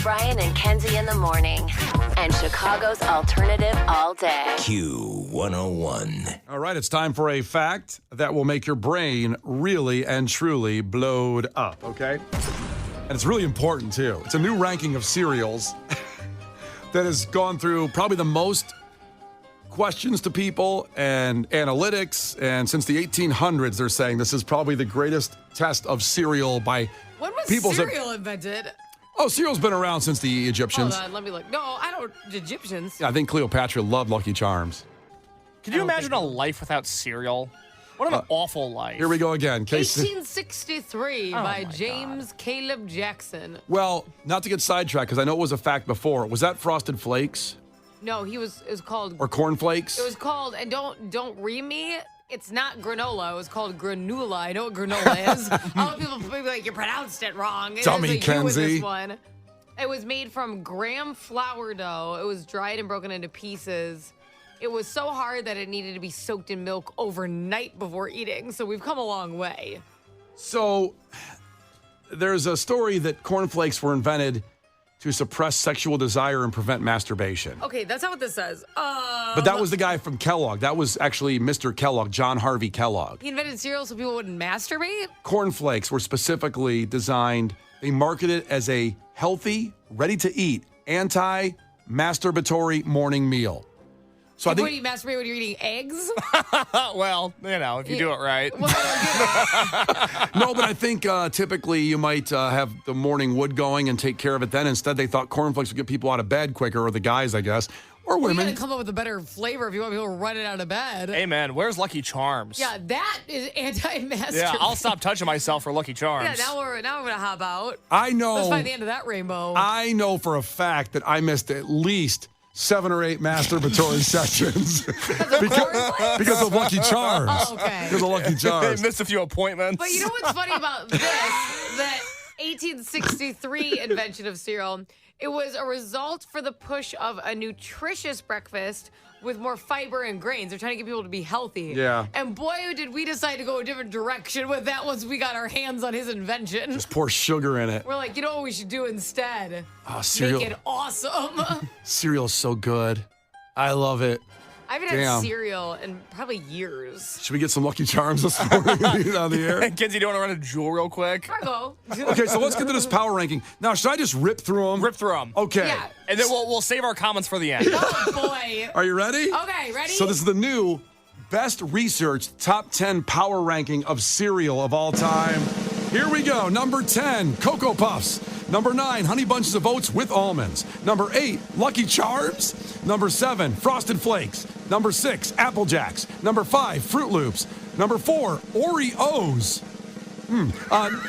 Brian and Kenzie in the morning. And Chicago's alternative all day. Q101. All right, it's time for a fact that will make your brain really and truly blowed up, okay? And it's really important, too. It's a new ranking of cereals that has gone through probably the most questions to people and analytics. And since the 1800s, they're saying this is probably the greatest test of cereal by When was people's... cereal invented? Oh, cereal's been around since the Egyptians. Hold on, let me look. No, I don't. Egyptians. I think Cleopatra loved Lucky Charms. Can you imagine a life without cereal? What an awful life. Here we go again. 1863 by my James Caleb Jackson. Well, not to get sidetracked, because I know it was a fact before. Was that Frosted Flakes No, it was called. or Corn Flakes? It was called, and don't read me. It's not granola. It was called granula. I know what granola is. All people be like, you pronounced it wrong. It Dummy, is a U in Kenzie. this one. It was made from graham flour dough. It was dried and broken into pieces. It was so hard that it needed to be soaked in milk overnight before eating. So we've come a long way. So there's a story that cornflakes were invented to suppress sexual desire and prevent masturbation. Okay, that's not what this says. But that was the guy from Kellogg. That was actually Mr. Kellogg, John Harvey Kellogg. He invented cereal so people wouldn't masturbate? Cornflakes were specifically designed, they marketed as a healthy, ready-to-eat, anti-masturbatory morning meal. So I Like, think... when you masturbate when you're eating eggs? Well, if you do it right. No, but I think typically you might have the morning wood going and take care of it then. Instead, they thought cornflakes would get people out of bed quicker, or the guys, I guess, or You women. gotta come up with a better flavor if you want people running out of bed. Hey, man, where's Lucky Charms? Yeah, that is anti-masturbation. Yeah, I'll stop touching myself for Lucky Charms. Yeah, now we're gonna hop out. I know. Let's find the end of that rainbow. I know for a fact that I missed at least 7 or 8 masturbatory sessions because of Lucky Charms. Oh, okay. Because of Lucky Charms. Missed a few appointments. But you know what's funny about this? That 1863 invention of cereal, it was a result for the push of a nutritious breakfast with more fiber and grains. They're trying to get people to be healthy. Yeah. And boy, did we decide to go a different direction with that once we got our hands on his invention. Just pour sugar in it. We're like, you know what we should do instead? Oh, cereal. Make it awesome. Cereal's so good. I love it. I haven't Damn. had cereal in probably years. Should we get some Lucky Charms this morning and eat on the air? Kenzie, do you want to run a jewel real quick? Cargo. Okay, so let's get to this power ranking. Now, should I just rip through them? Rip through them. Okay. Yeah. And then we'll save our comments for the end. Oh, boy. Are you ready? Okay, ready? So this is the new best researched top 10 power ranking of cereal of all time. Here we go. Number 10, Cocoa Puffs. Number 9, Honey Bunches of Oats with almonds. Number 8, Lucky Charms. Number 7, Frosted Flakes. Number 6, Apple Jacks. Number 5, Fruit Loops. Number 4, Oreos.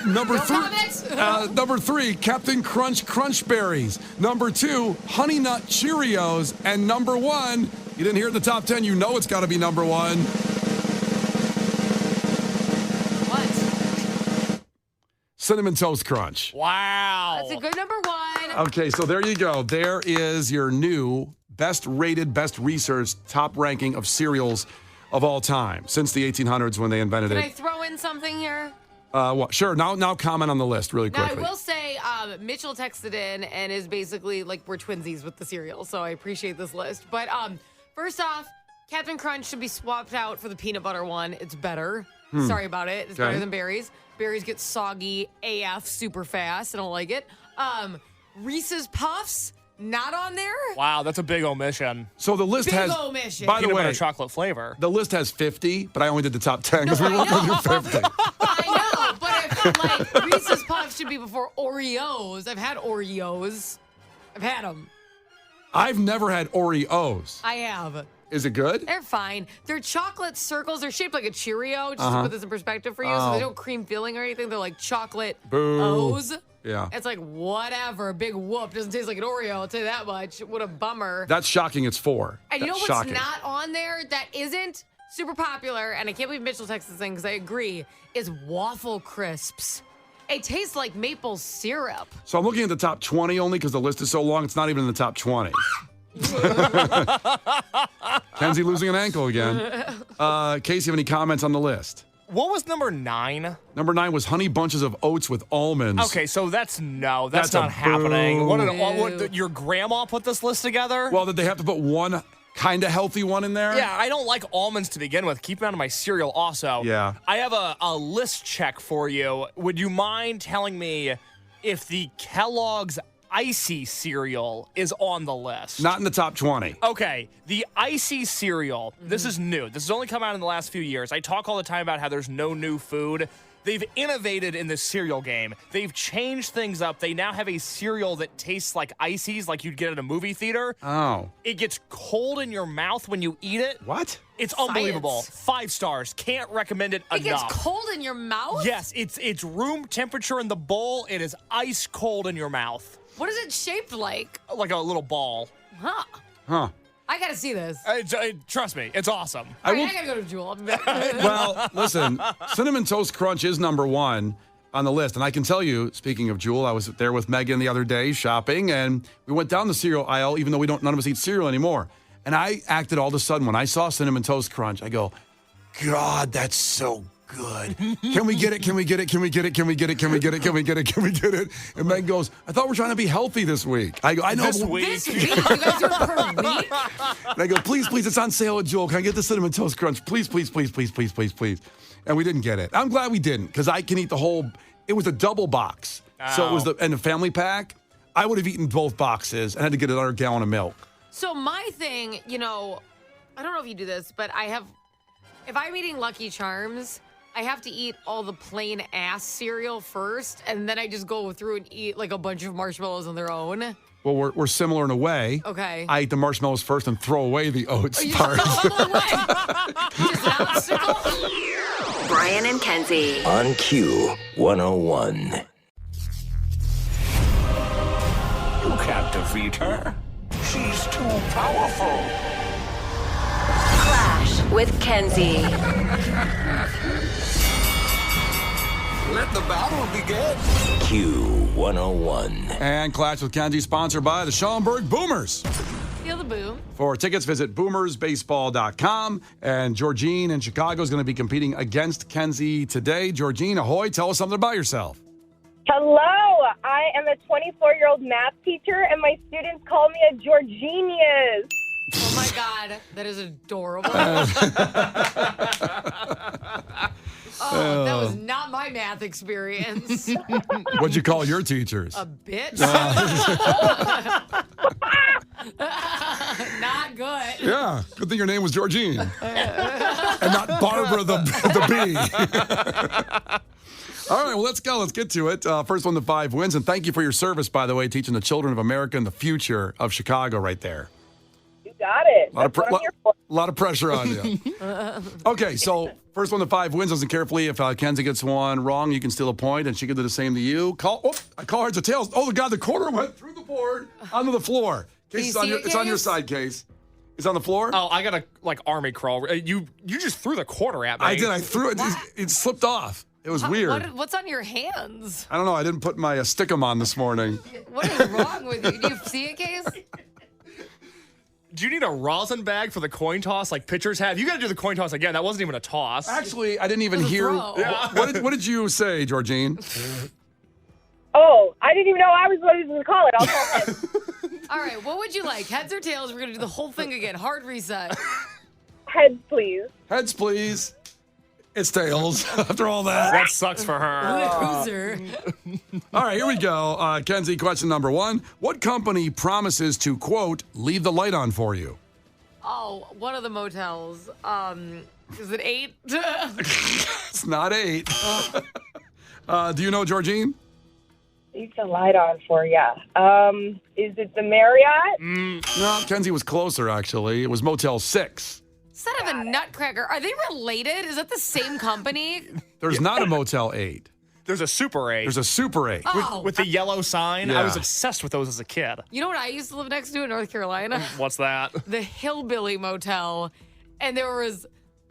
Number 3, Captain Crunch Crunch Berries. Number 2, Honey Nut Cheerios. And number 1, you didn't hear it in the top 10, you know it's got to be number 1. What? Cinnamon Toast Crunch. Wow. That's a good number 1. Okay, so there you go. There is your new best rated, best researched top ranking of cereals of all time since the 1800s when they invented Can I it. throw in something here? Sure. Now comment on the list really Now, quickly. I will say, Mitchell texted in and is basically like, we're twinsies with the cereal, so I appreciate this list. But first off, Captain Crunch should be swapped out for the peanut butter one. It's better. Sorry about it. It's better than berries. Berries get soggy AF super fast. I don't like it. Reese's Puffs, not on there. Wow, that's a big omission. So the list Big has, omission. by the Peanut way, butter chocolate flavor. the list has 50, but I only did the top 10 because we I weren't going to do know. 50. I know, but I felt like Reese's Puffs should be before Oreos. I've had Oreos. I've had them. I've never had Oreos. I have. Is it good? They're fine. They're chocolate circles. They're shaped like a Cheerio, just to put this in perspective for you. So there's no cream filling or anything. They're like chocolate Boo. O's. Yeah. It's like, whatever. Big whoop. Doesn't taste like an Oreo. I'll tell you that much. What a bummer. That's shocking. It's 4. And you know That's what's shocking. not on there that isn't super popular, and I can't believe Mitchell texted this thing because I agree, is waffle crisps. It tastes like maple syrup. So I'm looking at the top 20 only because the list is so long. It's not even in the top 20. Kenzie losing an ankle again. Casey, have any comments on the list? What was number 9? Number 9 was Honey Bunches of Oats with Almonds. Okay, so that's not That's a happening. boo. Your grandma put this list together? Well, did they have to put one kind of healthy one in there? Yeah, I don't like almonds to begin with. Keep them out of my cereal also. Yeah. I have a list check for you. Would you mind telling me if the Kellogg's Icy cereal is on the list? Not in the top 20. Okay, the Icy cereal, this is new. This has only come out in the last few years. I talk all the time about how there's no new food. They've innovated in this cereal game. They've changed things up. They now have a cereal that tastes like ices, like you'd get at a movie theater. Oh. It gets cold in your mouth when you eat it. What? It's unbelievable. 5 stars. Can't recommend it enough. It gets cold in your mouth? Yes, it's room temperature in the bowl. It is ice cold in your mouth. What is it shaped like? Like a little ball. Huh. I gotta see this. Trust me, it's awesome. I gotta go to Jewel. I'll be back. Well, listen, Cinnamon Toast Crunch is number 1 on the list. And I can tell you, speaking of Jewel, I was there with Megan the other day shopping, and we went down the cereal aisle, even though none of us eat cereal anymore. And I acted all of a sudden when I saw Cinnamon Toast Crunch. I go, God, that's so good. Can we get it? Can we get it? Can we get it? Can we get it? Can we get it? Can we get it? Can we get it? And Meg goes, I thought we're trying to be healthy this week. I go, I know. This week. This week? You guys do it per week? And I go, please, it's on sale at Jewel. Can I get the Cinnamon Toast Crunch? Please. And we didn't get it. I'm glad we didn't, because I can eat the whole. It was a double box. So it was and a family pack. I would have eaten both boxes and had to get another gallon of milk. So my thing, I don't know if you do this, but if I'm eating Lucky Charms, I have to eat all the plain ass cereal first, and then I just go through and eat like a bunch of marshmallows on their own. Well, we're similar in a way. Okay. I eat the marshmallows first and throw away the oats part. Just an obstacle? Brian and Kenzie. On Q 101. You can't defeat her. She's too powerful. Clash with Kenzie. Let the battle begin. Q 101. And Clash with Kenzie, sponsored by the Schaumburg Boomers. Feel the boo. For tickets, visit boomersbaseball.com. And Georgine in Chicago is going to be competing against Kenzie today. Georgine, ahoy. Tell us something about yourself. Hello, I am a 24-year-old math teacher, and my students call me a Georgenius. Oh my God, that is adorable. That was not my math experience. What'd you call your teachers? A bitch? Not good. Yeah, good thing your name was Georgine. And not Barbara the bee. All right, well, let's go. Let's get to it. First one to 5 wins. And thank you for your service, by the way, teaching the children of America and the future of Chicago right there. You got it. A lot of pressure on you. Okay, so first one to 5 wins. Listen carefully. If Kenzie gets one wrong, you can steal a point, and she can do the same to you. I call heads or tails. Oh, God, the quarter went through the board onto the floor. Case, it's on your side, Case. It's on the floor? Oh, I got a army crawl. You just threw the quarter at me. I did. I threw it. It slipped off. It was weird. What's on your hands? I don't know. I didn't put my stick-em on this morning. What is wrong with you? Do you see it, Case? Do you need a rosin bag for the coin toss like pitchers have? You got to do the coin toss again. That wasn't even a toss. Actually, I didn't even It was a hear. throw. What did you say, Georgine? Oh, I didn't even know I was supposed to call it. I'll call it. All right, what would you like? Heads or tails? We're going to do the whole thing again. Hard reset. Heads, please. Heads, please. It's tails. After all that. That sucks for her. Loser. All right, here we go. Kenzie, question number 1. What company promises to, quote, leave the light on for you? Oh, one of the motels. Is it 8? It's not 8. Do you know, Georgine? Leave the light on for ya. Is it the Marriott? No, Kenzie was closer, actually. It was Motel 6. Instead of a Nutcracker, are they related? Is that the same company? There's not a Motel 8. There's a Super 8. There's a Super 8. Oh. With the yellow sign. Yeah. I was obsessed with those as a kid. You know what I used to live next to in North Carolina? What's that? The Hillbilly Motel. And there was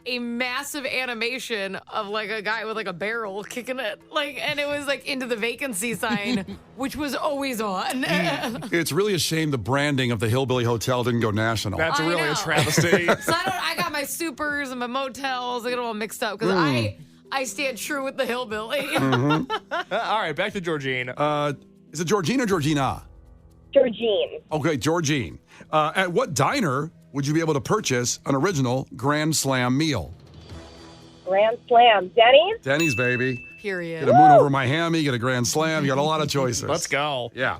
a massive animation of like a guy with like a barrel kicking it. And it was like into the vacancy sign, which was always on. It's really a shame the branding of the Hillbilly Hotel didn't go national. That's I really know. a travesty. So I got my supers and my motels. I get it all mixed up because I stand true with the hillbilly. All right, back to Georgine. Is it Georgine or Georgina? Georgine. Okay, Georgine. At what diner would you be able to purchase an original Grand Slam meal? Grand Slam. Denny's? Denny's, baby. Period. Get a moon over Miami, get a Grand Slam. You got a lot of choices. Let's go. Yeah.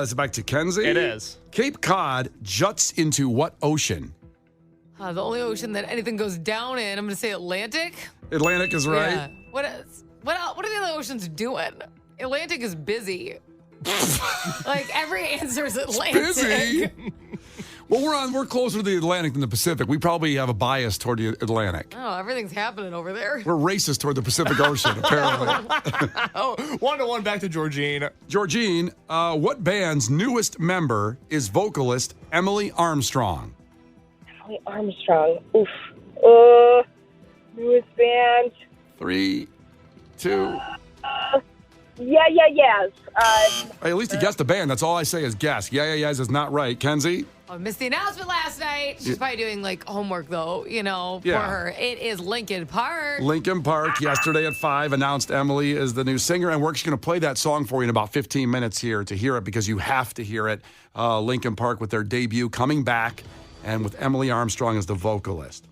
Is it back to Kenzie? It is. Cape Cod juts into what ocean? The only ocean that anything goes down in, I'm going to say Atlantic. Atlantic is right. Yeah. What are the other oceans doing? Atlantic is busy. Like every answer is Atlantic. Busy. Well, we're closer to the Atlantic than the Pacific. We probably have a bias toward the Atlantic. Oh, everything's happening over there. We're racist toward the Pacific Ocean, apparently. 1-1 back to Georgine. Georgine, what band's newest member is vocalist Emily Armstrong? Emily Armstrong. Oof. Newest band. 3, 2. Yes. Hey, at least you guessed the band. That's all I say is guess. Yes is not right. Kenzie? I missed the announcement last night. She's probably doing like homework though, for her. It is Linkin Park. Linkin Park yesterday at 5 announced Emily is the new singer, and we're just going to play that song for you in about 15 minutes here to hear it because you have to hear it. Linkin Park with their debut coming back, and with Emily Armstrong as the vocalist.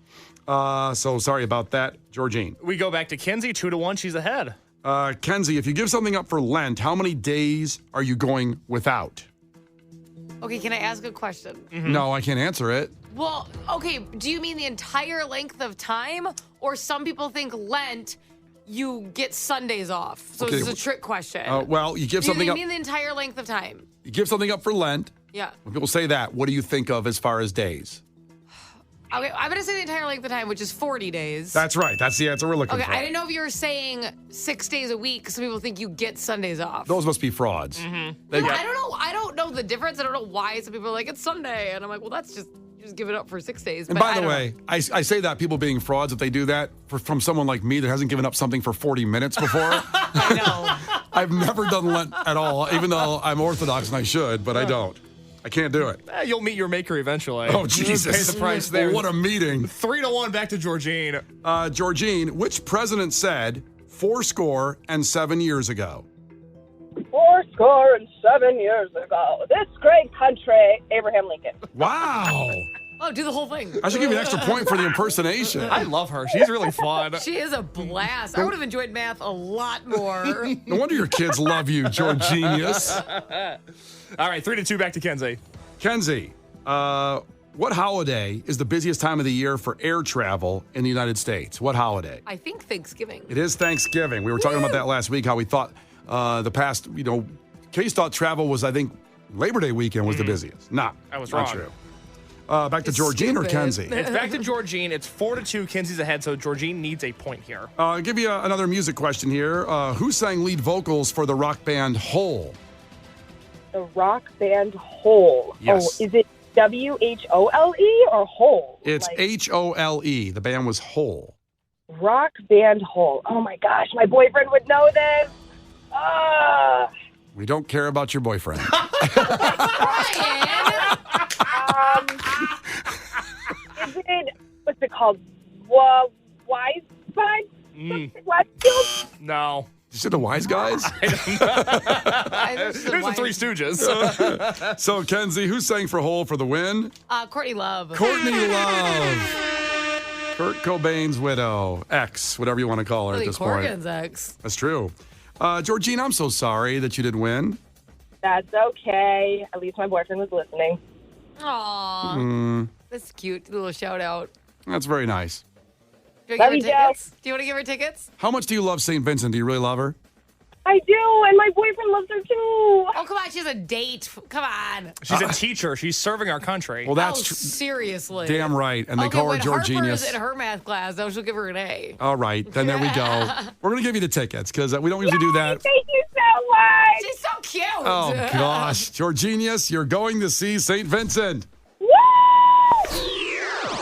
So sorry about that, Georgine. We go back to Kenzie, 2-1. She's ahead. Kenzie, if you give something up for Lent, how many days are you going without? Okay, can I ask a question? Mm-hmm. No, I can't answer it. Well, okay, do you mean the entire length of time? Or some people think Lent, you get Sundays off. So Okay, this is a trick question. Well, you give do you something up. mean the entire length of time? You give something up for Lent. Yeah. When people say that, what do you think of as far as days? Okay, I'm going to say the entire length of time, which is 40 days. That's right. That's the answer we're looking Okay, for. I didn't know if you were saying 6 days a week. Some people think you get Sundays off. Those must be frauds. Mm-hmm. They No, get- I don't know. I don't know the difference. I don't know why some people are like, it's Sunday. And I'm like, well, that's just give it up for 6 days. And But by I the don't way, know. I say that people being frauds, if they do that from someone like me that hasn't given up something for 40 minutes before. I know. I've never done Lent at all, even though I'm Orthodox and I should, but I don't. I can't do it. You'll meet your maker eventually. Oh, Jesus. Pay the price there. What a meeting. 3-1 back to Georgine. Georgine, which president said 7 years ago? 7 years ago. This great country, Abraham Lincoln. Wow. Oh, do the whole thing. I should give you an extra point for the impersonation. I love her. She's really fun. She is a blast. I would have enjoyed math a lot more. No wonder your kids love you, Georginius. All right, 3-2 back to Kenzie. Kenzie, what holiday is the busiest time of the year for air travel in the United States? What holiday? I think Thanksgiving. It is Thanksgiving. We were talking about that last week, how we thought the past, Case thought travel was, I think, Labor Day weekend was the busiest. I was not wrong. true. Back to Georgine or stupid. Kenzie? It's back to Georgine. It's 4-2. Kenzie's ahead, so Georgine needs a point here. I'll give you another music question here. Who sang lead vocals for the rock band Hole? The rock band Hole. Yes. Oh, is it WHOLE or Hole? It's Hole. The band was Hole. Rock band Hole. Oh my gosh, my boyfriend would know this. We don't care about your boyfriend. Brian! Is it, what's it called? Wise Bud? Westfield? No. You said the Wise Guys? Here's the Three Stooges. So, Kenzie, who sang for Hole for the win? Courtney Love. Courtney Love. Kurt Cobain's widow, ex, whatever you want to call her Billy at this point. Corgan's ex. That's true. Georgine, I'm so sorry that you didn't win. That's okay. At least my boyfriend was listening. Aw. That's cute. Little shout out. That's very nice. Do you Love want to you, give her Joe. tickets? Do you want to give her tickets? How much do you love St. Vincent? Do you really love her? I do, and my boyfriend loves her too. Oh, come on. She has a date. Come on. She's a teacher. She's serving our country. Well, that's Seriously. damn right. And they Okay, call her when Harper's Georginius. in her math class, though, she'll give her an A. All right, then there we go. We're going to give you the tickets because we don't usually do that. Thank you so much. She's so cute. Oh, gosh. Georginius, you're going to see St. Vincent. Woo!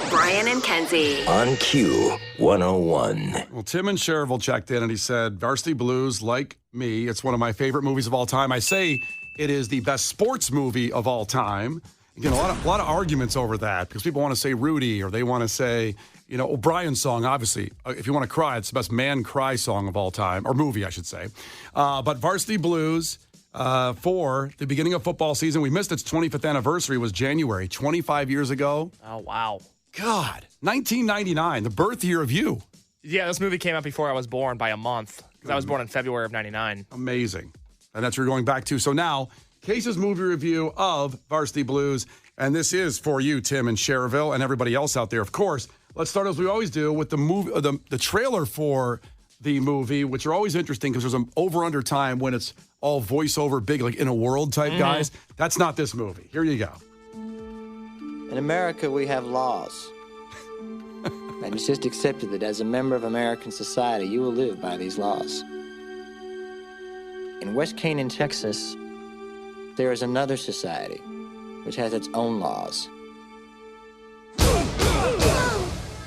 Brian and Kenzie. On Q 101. Well, Tim and Cherville checked in and he said, Varsity Blues, like me, it's one of my favorite movies of all time. I say it is the best sports movie of all time. Again, a lot of arguments over that because people want to say Rudy or they want to say You know, O'Brien's song, obviously, if you want to cry, it's the best man cry song of all time, or movie, I should say. But Varsity Blues, for the beginning of football season, we missed its 25th anniversary, was January, 25 years ago. Oh, wow. God, 1999, the birth year of you. Yeah, this movie came out before I was born by a month, because I was born in February of 99. Amazing. And that's what we're going back to. So now, Case's movie review of Varsity Blues, and this is for you, Tim and Cherville, and everybody else out there, of course. Let's start as we always do with the movie, the trailer for the movie, which are always interesting because there's an over-under time when it's all voiceover, big, like in a world type guys. That's not this movie. Here you go. In America, we have laws. And it's just accepted that as a member of American society, you will live by these laws. In West Canaan, Texas, there is another society which has its own laws.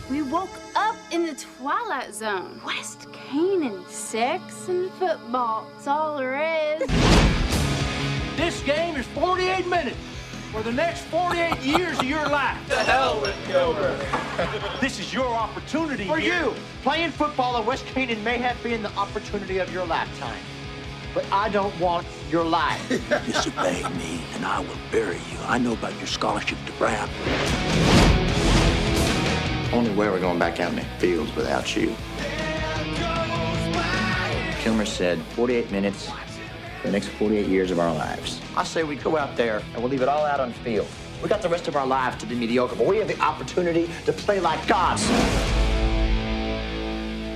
We woke up in the Twilight Zone. West Canaan, sex and football. That's all there is. This game is 48 minutes for the next 48 years of your life. The hell with Gilbert. This is your opportunity. For you, playing football at West Canaan may have been the opportunity of your lifetime. But I don't want your life. Disobey me, and I will bury you. I know about your scholarship to Brown. Only way we're going back out in the fields without you. Kilmer said 48 minutes, the next 48 years of our lives. I say we go out there and we'll leave it all out on the field. We got the rest of our lives to be mediocre, but we have the opportunity to play like gods.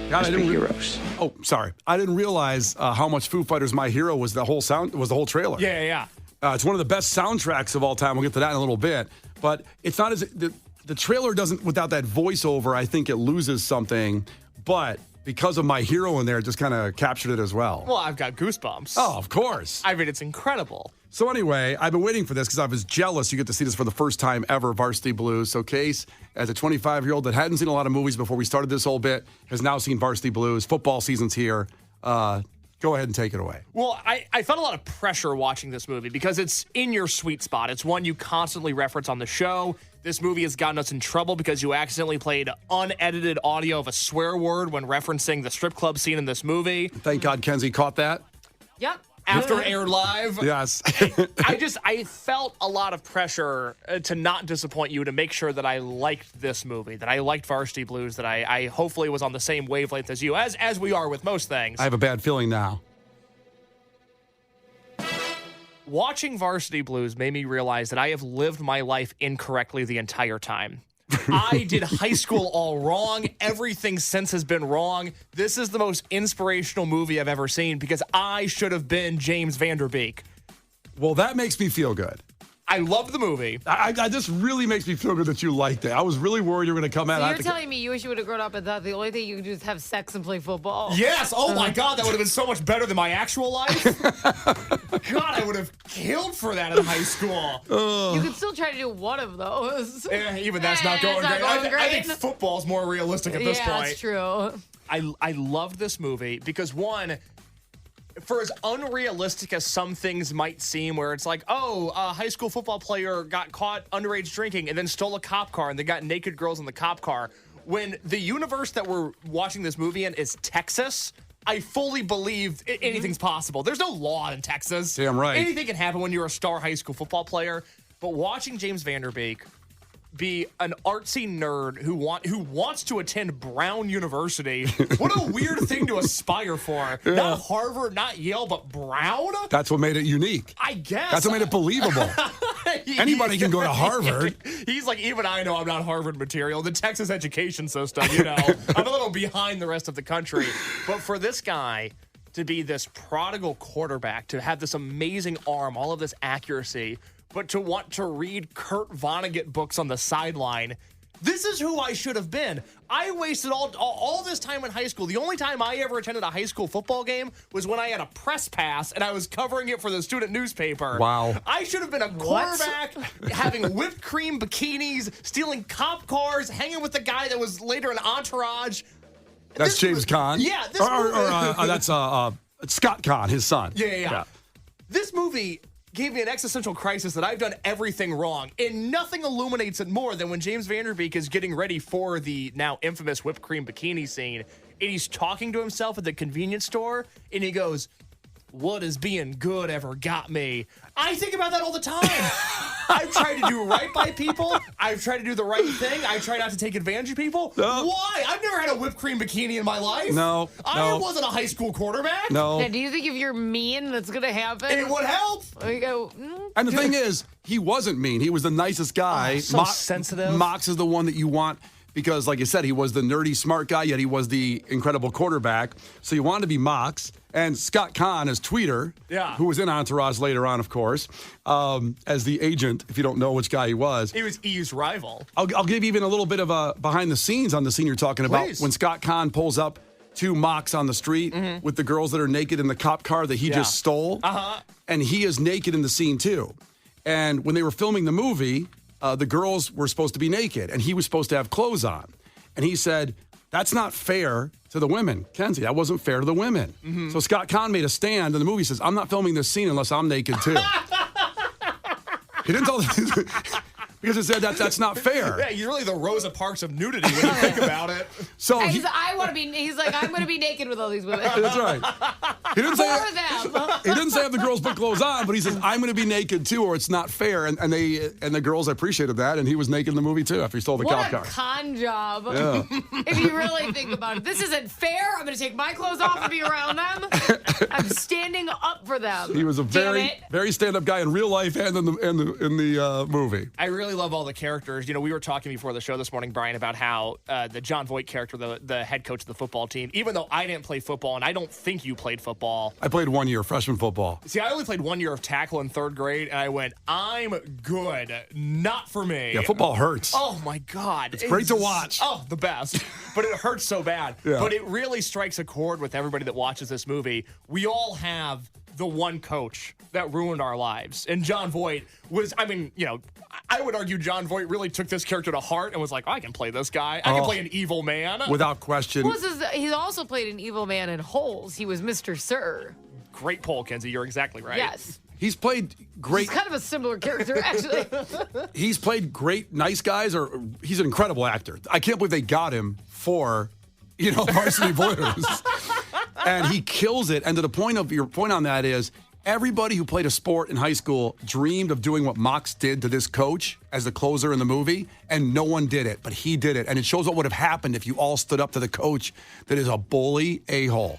God, Let's be heroes. Oh, sorry. I didn't realize how much Foo Fighters' "My Hero" was the whole trailer. Yeah. It's one of the best soundtracks of all time. We'll get to that in a little bit. But it's not as the trailer doesn't, without that voiceover, I think it loses something. But because of "My Hero" in there, it just kind of captured it as well. Well, I've got goosebumps. Oh, of course. I mean, it's incredible. So anyway, I've been waiting for this because I was jealous you get to see this for the first time ever, Varsity Blues. So Case, as a 25-year-old that hadn't seen a lot of movies before we started this whole bit, has now seen Varsity Blues. Football season's here. Go ahead and take it away. Well, I felt a lot of pressure watching this movie because it's in your sweet spot. It's one you constantly reference on the show. This movie has gotten us in trouble because you accidentally played unedited audio of a swear word when referencing the strip club scene in this movie. Thank God Kenzie caught that. Yep. After aired live. Yes. I felt a lot of pressure to not disappoint you, to make sure that I liked this movie, that I liked Varsity Blues, that I hopefully was on the same wavelength as you, as we are with most things. I have a bad feeling now. Watching Varsity Blues made me realize that I have lived my life incorrectly the entire time. I did high school all wrong. Everything since has been wrong. This is the most inspirational movie I've ever seen because I should have been James Van Der Beek. Well, that makes me feel good. I loved the movie. This really makes me feel good that you liked it. I was really worried you were going to come out. So you're telling me you wish you would have grown up and thought the only thing you could do is have sex and play football? Yes. Oh, my God. That would have been so much better than my actual life. God, I would have killed for that in high school. You could still try to do one of those. Even that's not going great. I think football's more realistic at this point. Yeah, that's true. I loved this movie because, one, for as unrealistic as some things might seem, where it's like, oh, a high school football player got caught underage drinking and then stole a cop car and they got naked girls in the cop car. When the universe that we're watching this movie in is Texas, I fully believe anything's possible. There's no law in Texas. Damn right. Anything can happen when you're a star high school football player. But watching James Van Der Beek be an artsy nerd who wants to attend Brown University. What a weird thing to aspire for. Yeah. Not Harvard, not Yale, but Brown? That's what made it unique. I guess. That's what made it believable. Anybody can go to Harvard. He's like, even I know I'm not Harvard material. The Texas education system, you know. I'm a little behind the rest of the country. But for this guy to be this prodigal quarterback, to have this amazing arm, all of this accuracy, but to want to read Kurt Vonnegut books on the sideline, this is who I should have been. I wasted all this time in high school. The only time I ever attended a high school football game was when I had a press pass and I was covering it for the student newspaper. Wow. I should have been a quarterback, having whipped cream bikinis, stealing cop cars, hanging with the guy that was later an Entourage. That's James Caan. Yeah. That's Scott Caan, his son. Yeah. This movie gave me an existential crisis that I've done everything wrong. And nothing illuminates it more than when James Van Der Beek is getting ready for the now infamous whipped cream bikini scene. And he's talking to himself at the convenience store. And he goes, "What has being good ever got me?" I think about that all the time. I've tried to do right by people. I've tried to do the right thing. I try not to take advantage of people. No. Why? I've never had a whipped cream bikini in my life. I wasn't a high school quarterback. No. Now, do you think if you're mean, that's going to happen? It would help. You go, And the thing is, he wasn't mean. He was the nicest guy. So sensitive. Mox is the one that you want because, like you said, he was the nerdy, smart guy, yet he was the incredible quarterback. So you wanted to be Mox. And Scott Kahn, as tweeter, who was in Entourage later on, of course, as the agent, if you don't know which guy he was. He was E's rival. I'll give you even a little bit of a behind the scenes on the scene you're talking about. When Scott Kahn pulls up to Mox on the street with the girls that are naked in the cop car that he just stole. And he is naked in the scene, too. And when they were filming the movie, the girls were supposed to be naked, and he was supposed to have clothes on. And he said, "That's not fair to the women. Kenzie, that wasn't fair to the women." So Scott Kahn made a stand in the movie. He says, "I'm not filming this scene unless I'm naked, too." He didn't tell because it said that's not fair. Yeah, you're really the Rosa Parks of nudity when you think about it. So he's like, I'm going to be naked with all these women. That's right. He didn't say For them. He didn't say have the girls put clothes on, but he says, "I'm going to be naked too, or it's not fair." And the girls appreciated that, and he was naked in the movie too after he stole the cop car. What a con job. Yeah. If you really think about it. This isn't fair. I'm going to take my clothes off and be around them. I'm standing up for them. He was a very stand-up guy in real life and in the movie. I really love all the characters. You know, we were talking before the show this morning, Brian, about how the John Voight character, the head coach of the football team, even though I didn't play football, and I don't think you played football. I played 1 year, freshman football. See, I only played 1 year of tackle in third grade, and I went, "I'm good. Not for me." Yeah, football hurts. Oh, my God. It's great to watch. Oh, the best. But it hurts so bad. Yeah. But it really strikes a chord with everybody that watches this movie. We all have the one coach that ruined our lives. And John Voight was, I would argue John Voight really took this character to heart and was like, "I can play this guy. I can play an evil man." Without question. He also played an evil man in Holes. He was Mr. Sir. Great poll, Kenzie. You're exactly right. Yes. He's played great. He's kind of a similar character, actually. He's played great, nice guys, or he's an incredible actor. I can't believe they got him for, Varsity Blues. And he kills it. And to the point of your point on that is, everybody who played a sport in high school dreamed of doing what Mox did to this coach as the closer in the movie, and no one did it, but he did it. And it shows what would have happened if you all stood up to the coach that is a bully a-hole.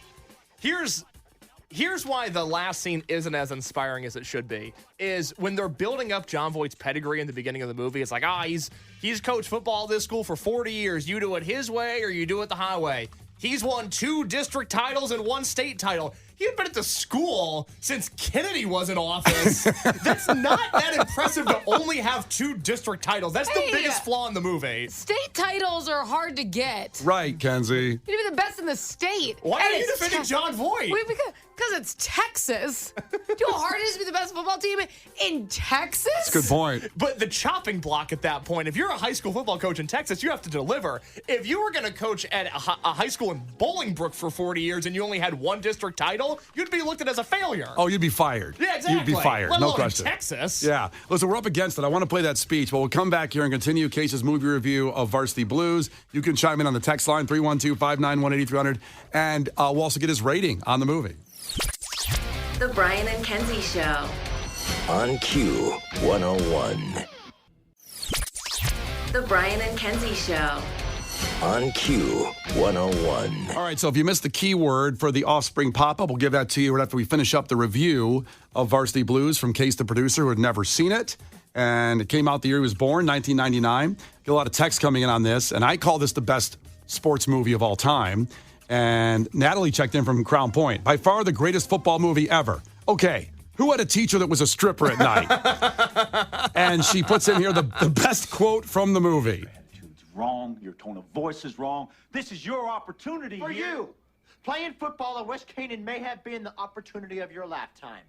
Here's why the last scene isn't as inspiring as it should be, is when they're building up John Voight's pedigree in the beginning of the movie, it's like, he's coached football at this school for 40 years. You do it his way or you do it the highway. He's won 2 district titles and 1 state title. He had been at the school since Kennedy was in office. That's not that impressive to only have 2 district titles. That's the biggest flaw in the movie. State titles are hard to get. Right, Kenzie. You'd be the best in the state. Why are you defending John Voight? Because it's Texas. Do you know how hard it is to be the best football team in Texas? That's a good point. But the chopping block at that point, if you're a high school football coach in Texas, you have to deliver. If you were going to coach at a high school in Bolingbrook for 40 years and you only had 1 district title, you'd be looked at as a failure. Oh, you'd be fired. Yeah, exactly. You'd be fired. Let No alone question. in Texas. Yeah. Listen, we're up against it. I want to play that speech, but we'll come back here and continue Case's movie review of Varsity Blues. You can chime in on the text line, 312-591-8300, and we'll also get his rating on the movie. The Brian and Kenzie Show. On Q 101. The Brian and Kenzie Show. On Q 101. All right, so if you missed the keyword for the Offspring pop-up, we'll give that to you right after we finish up the review of Varsity Blues from Case, the producer, who had never seen it. And it came out the year he was born, 1999. Get a lot of texts coming in on this, and I call this the best sports movie of all time. And Natalie checked in from Crown Point. By far the greatest football movie ever. Okay, who had a teacher that was a stripper at night? And she puts in here the best quote from the movie. Wrong. Your tone of voice is wrong. This is your opportunity For you. Playing football at West Canaan may have been the opportunity of your lifetime.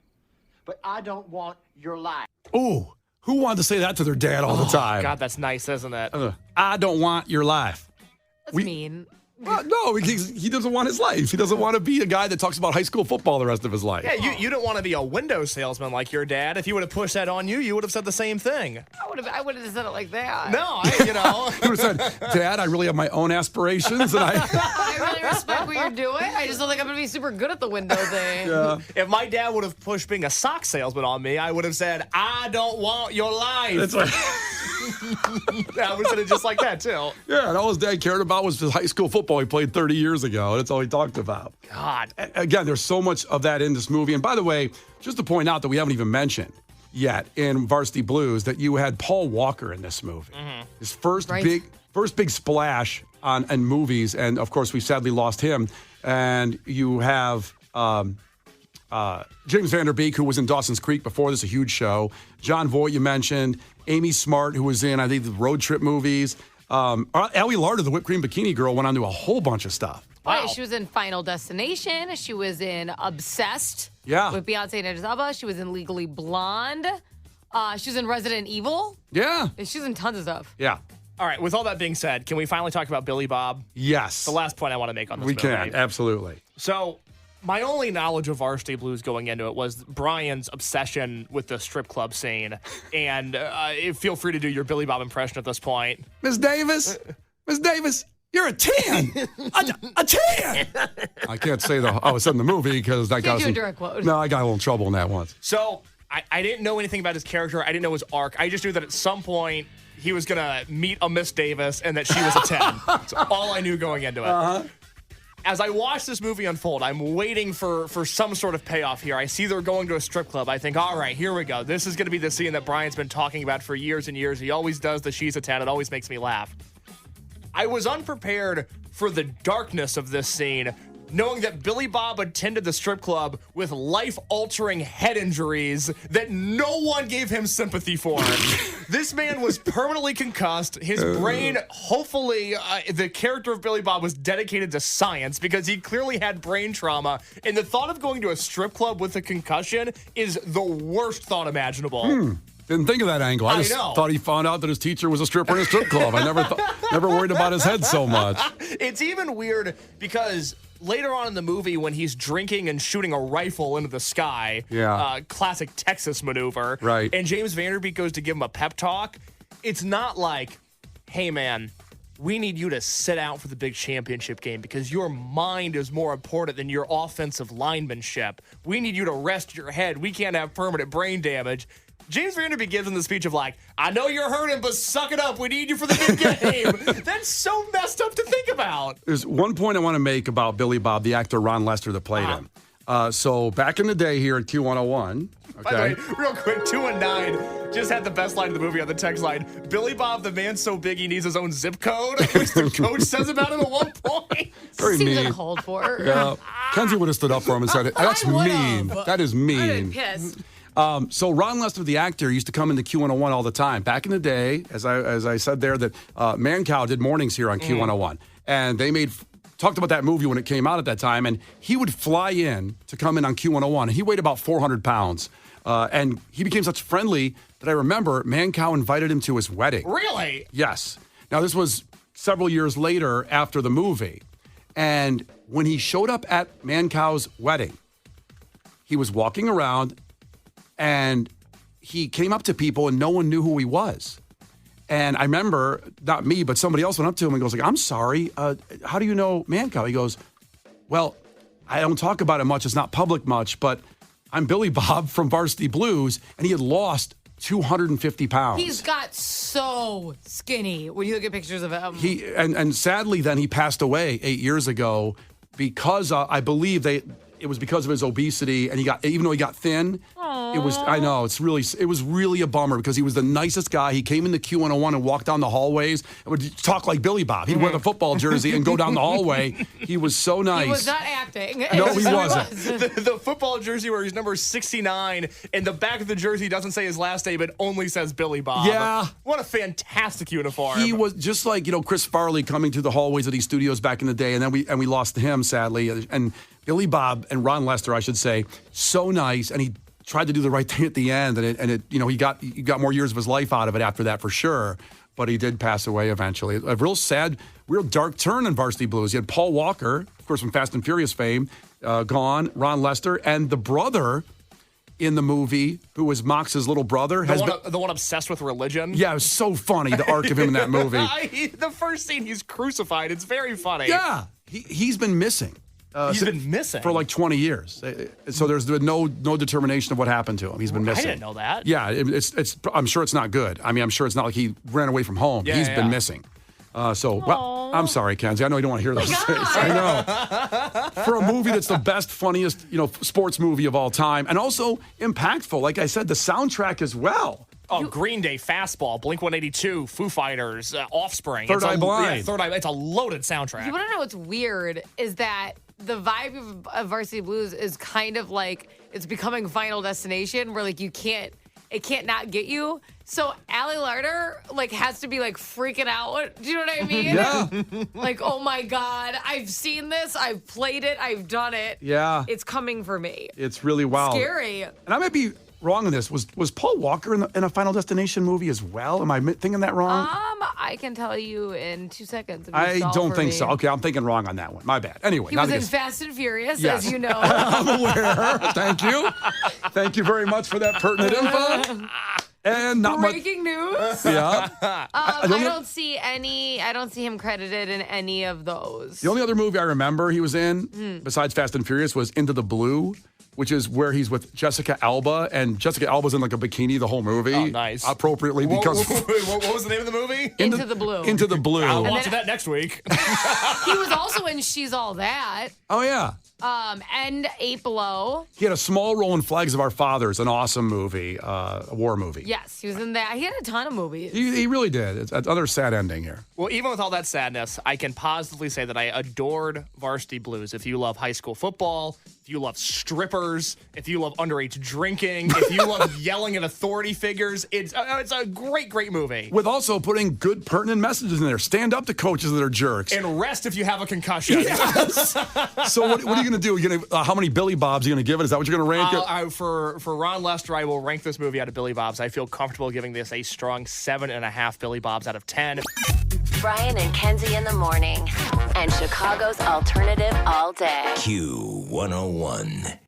But I don't want your life. Ooh, who wanted to say that to their dad all the time? God, that's nice, isn't it? I don't want your life. That's mean. No, he doesn't want his life. He doesn't want to be a guy that talks about high school football the rest of his life. Yeah, you don't want to be a window salesman like your dad. If he would have pushed that on you, you would have said the same thing. I would have said it like that. No, He would have said, Dad, I really have my own aspirations, and I really respect what you're doing. I just don't think I'm going to be super good at the window thing. Yeah. If my dad would have pushed being a sock salesman on me, I would have said, I don't want your life. That's right. I would have said it just like that, too. Yeah, and all his dad cared about was his high school football he played 30 years ago. That's all he talked about. God. Again, there's so much of that in this movie. And by the way, just to point out that we haven't even mentioned yet in Varsity Blues that you had Paul Walker in this movie. Mm-hmm. His first big splash in movies. And, of course, we sadly lost him. And you have James Van Der Beek, who was in Dawson's Creek before this, a huge show. John Voight, you mentioned. Amy Smart, who was in, I think, the road trip movies. Allie Larder, the whipped cream bikini girl, went on to a whole bunch of stuff. Wow. She was in Final Destination. She was in Obsessed. Yeah. With Beyonce and Idris Elba. She was in Legally Blonde. She was in Resident Evil. Yeah. She was in tons of stuff. Yeah. All right, with all that being said, can we finally talk about Billy Bob? Yes. The last point I want to make on this movie. We can, absolutely. So, my only knowledge of Varsity Blues going into it was Brian's obsession with the strip club scene. And feel free to do your Billy Bob impression at this point. Miss Davis, you're a 10. a 10. I can't say I was in the movie because I got a direct quote. No, I got a little trouble in that once. So, I didn't know anything about his character. I didn't know his arc. I just knew that at some point he was going to meet a Miss Davis and that she was a 10. That's all I knew going into it. Uh-huh. As I watch this movie unfold, I'm waiting for some sort of payoff here. I see they're going to a strip club. I think, all right, here we go. This is going to be the scene that Brian's been talking about for years and years. He always does the she's a 10. It always makes me laugh. I was unprepared for the darkness of this scene, knowing that Billy Bob attended the strip club with life-altering head injuries that no one gave him sympathy for. This man was permanently concussed. His brain, hopefully, the character of Billy Bob was dedicated to science because he clearly had brain trauma. And the thought of going to a strip club with a concussion is the worst thought imaginable. Didn't think of that angle. I just thought he found out that his teacher was a stripper in a strip club. I never worried about his head so much. It's even weird because later on in the movie when he's drinking and shooting a rifle into the sky, classic Texas maneuver, right? And James Van Der Beek goes to give him a pep talk. It's not like, hey, man, we need you to sit out for the big championship game because your mind is more important than your offensive linemanship. We need you to rest your head. We can't have permanent brain damage. James Van Der Beek gives him the speech of like, I know you're hurting, but suck it up. We need you for the big game. That's so messed up to think about. There's one point I want to make about Billy Bob, the actor Ron Lester that played him. So back in the day here at Q101, okay. By the way, real quick, 219 just had the best line of the movie on the text line. Billy Bob, the man's so big he needs his own zip code. At least the coach says about him at one point. Very Seems mean. uncalled for. Yeah. Kenzie would have stood up for him and said, that's mean. That is mean. I'd have been pissed. So Ron Lester, the actor, used to come into Q101 all the time. Back in the day, as I said there, that Mancow did mornings here on Q101. And they talked about that movie when it came out at that time. And he would fly in to come in on Q101. He weighed about 400 pounds. And he became such friendly that I remember Mancow invited him to his wedding. Really? Yes. Now, this was several years later after the movie. And when he showed up at Mancow's wedding, he was walking around and he came up to people and no one knew who he was. And I remember, not me, but somebody else went up to him and goes like, I'm sorry, how do you know Mancow? He goes, well, I don't talk about it much. It's not public much, but I'm Billy Bob from Varsity Blues. And he had lost 250 pounds. He's got so skinny when you look at pictures of him. And sadly, then he passed away 8 years ago because I believe it was because of his obesity, and even though he got thin, it was really a bummer because he was the nicest guy. He came into Q101 and walked down the hallways and would talk like Billy Bob. He'd wear the football jersey and go down the hallway. He was so nice. He was not acting. No, he wasn't. The football jersey where he's number 69, and the back of the jersey doesn't say his last name, it only says Billy Bob. Yeah. What a fantastic uniform. He was just like, Chris Farley coming through the hallways of these studios back in the day, and then we lost him, sadly. And Billy Bob and Ron Lester, I should say, so nice, and he tried to do the right thing at the end, and he got more years of his life out of it after that for sure. but he did pass away eventually. A real sad, real dark turn in Varsity Blues. You had Paul Walker, of course, from Fast and Furious fame, gone. Ron Lester, and the brother in the movie, who was Mox's little brother. The one obsessed with religion? Yeah, it was so funny, the arc of him in that movie. The first scene, he's crucified. It's very funny. Yeah, he's been missing. He's been missing? For like 20 years. So there's been no determination of what happened to him. He's been missing. I didn't know that. Yeah, it's. I'm sure it's not good. I mean, I'm sure it's not like he ran away from home. He's been missing. Well, I'm sorry, Kenzie. I know you don't want to hear those things. I know. For a movie that's the best, funniest, sports movie of all time, and also impactful. Like I said, the soundtrack as well. Oh, Green Day, Fastball, Blink-182, Foo Fighters, Offspring. Third Eye Blind. Yeah, Third Eye. It's a loaded soundtrack. You want to know what's weird is that the vibe of Varsity Blues is kind of like it's becoming Final Destination, where like it can't not get you. So Allie Larder has to be freaking out. Do you know what I mean? Yeah. Oh my God, I've seen this, I've played it, I've done it. Yeah. It's coming for me. It's really wild. Scary. And I might be wrong on this. Was Paul Walker in a Final Destination movie as well? Am I thinking that wrong? I can tell you in 2 seconds. I don't think so. Okay, I'm thinking wrong on that one. My bad. Anyway. He was in Fast and Furious, yes. as you know. I'm aware. Thank you. Thank you very much for that pertinent info. And not Breaking news. Yeah. I don't see him credited in any of those. The only other movie I remember he was in, besides Fast and Furious, was Into the Blue, which is where he's with Jessica Alba, and Jessica Alba's in a bikini the whole movie. Oh, nice. Appropriately, because what was the name of the movie? Into the Blue. Into the Blue. I'll watch that next week. He was also in She's All That. Oh yeah. And Eight Below. He had a small role in Flags of Our Fathers, an awesome movie, a war movie. Yes, he was in that. He had a ton of movies. He really did. It's another sad ending here. Well, even with all that sadness, I can positively say that I adored Varsity Blues. If you love high school football, if you love strippers, if you love underage drinking, if you love yelling at authority figures, it's a great movie. With also putting good pertinent messages in there. Stand up to coaches that are jerks. And rest if you have a concussion. Yes. So what are you going to do? How many Billy Bobs are you going to give it? Is that what you're going to rank it? For Ron Lester, I will rank this movie out of Billy Bobs. I feel comfortable giving this a strong 7.5 Billy Bobs out of 10. Brian and Kenzie in the morning, and Chicago's alternative all day. Q101.